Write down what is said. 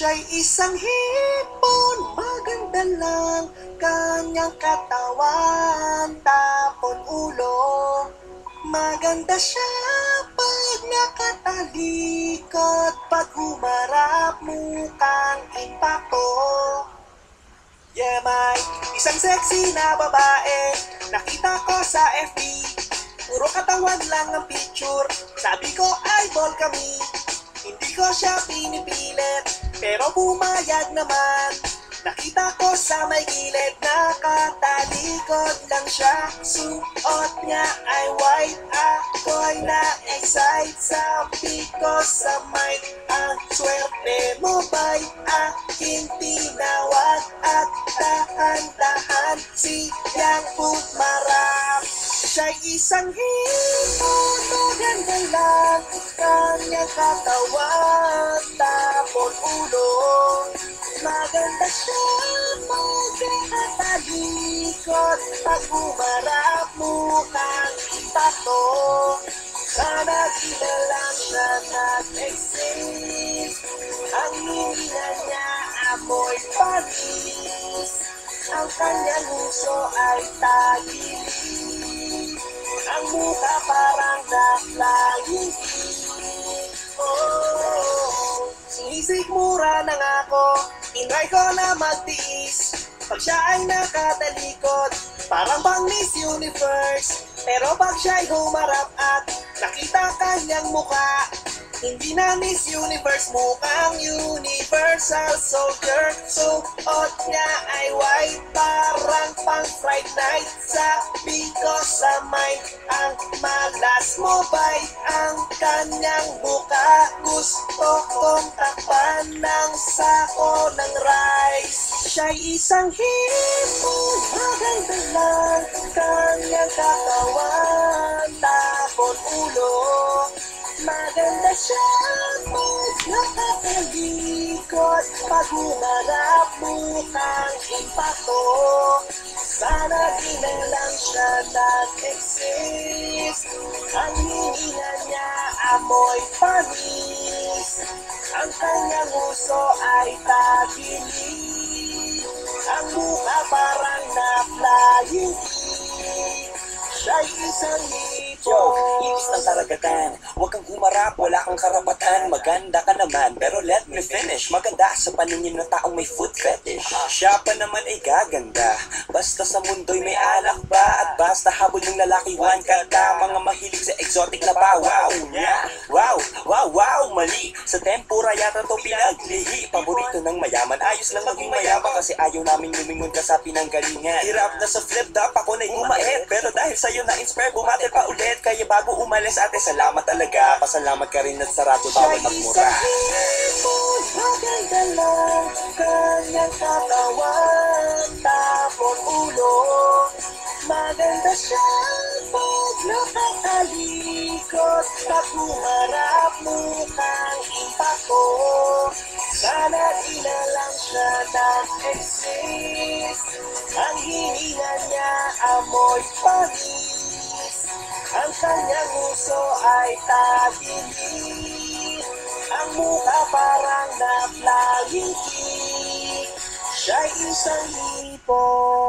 Siya'y isang hipon, maganda lang kanyang katawan, tapon ulo. Maganda siya pag nakatalikod, pag humarap mukhang impako. Yeah, may isang sexy na babae, nakita ko sa FB. Puro katawan lang ang picture, sabi ko eyeball kami. Hindi ko siya pinipilit, pero pumayag naman. Nakita ko sa may gilid, nakatalikod lang siya. Suot niya ay white, ako'y na-excite. Sabi ko sa mic, ang swerte mo ba'y aking tinawag? At dahan-dahan siyang pumarap. Siya'y isang hipon, maganda lang kanyang katawan, tapon ulo. Maganda siya magkakatalikod, pag humarap mukhang ipato. Sana di na lang siya nag-exist, ang hininga niya amoy panis, ang kanyang uso ay tagilid, ang mukha parang na-flying fish. Oh, sinisikmura na nga ako, tinry ko na magtiis. Pag siya ay nakatalikod, parang bang Miss Universe. Pero pag siya'y humarap at nakita kanyang mukha, hindi na Miss Universe, mukhang Universal Soldier. Suot niya ay white, parang pang Friday night. Sabi ko sa mic, ang malas mo ba'y ang kanyang buka? Gusto kong takpan ng sako ng rice. Siya'y isang hipon, maganda lang kanyang katawan, tapon ulo. Maganda siya pag nakatalikod, pag humarap mukhang impato. Sana di na lang siya nag-exist, ang hininga niya amoy panis, ang kanyang uso ay tagilid, ang mukha parang na-flying fish. Siya'y isang Yo, ibis ng karagatan. Huwag kang humarap, wala kang karapatan. Maganda ka naman, pero let me finish. Maganda sa paningin ng taong may food fetish. Siya pa naman ay gaganda, basta sa mundo'y may alak ba? At basta habol yung lalaki, one kanta. Mga mahilig sa exotic na pa. Wow, yeah. Wow, wow, wow, mali. Sa tempura yata to pinaglihi. Paborito ng mayaman, ayos lang maging mayaman, kasi ayaw namin lumingon ka sa pinanggalingan. Hirap na sa flip top, ako na'y bumait, pero dahil sa'yo na-inspire, bumatil pa ulit. Kaya bago umalis ate, salamat talaga. Pasalamat ka rin at sa radyo bawal magmura. Siya'y isang hipon, maganda lang kanyang katawan, tapon ulo. Maganda siya pag nakatalikod, pag humarap mukhang impako. Sana di na lang siya nag-exist, ang hininga niya amoy panis, ang kanyang uso ay tagilid, ang mukha parang na-flying fish. Siya'y isang hipon.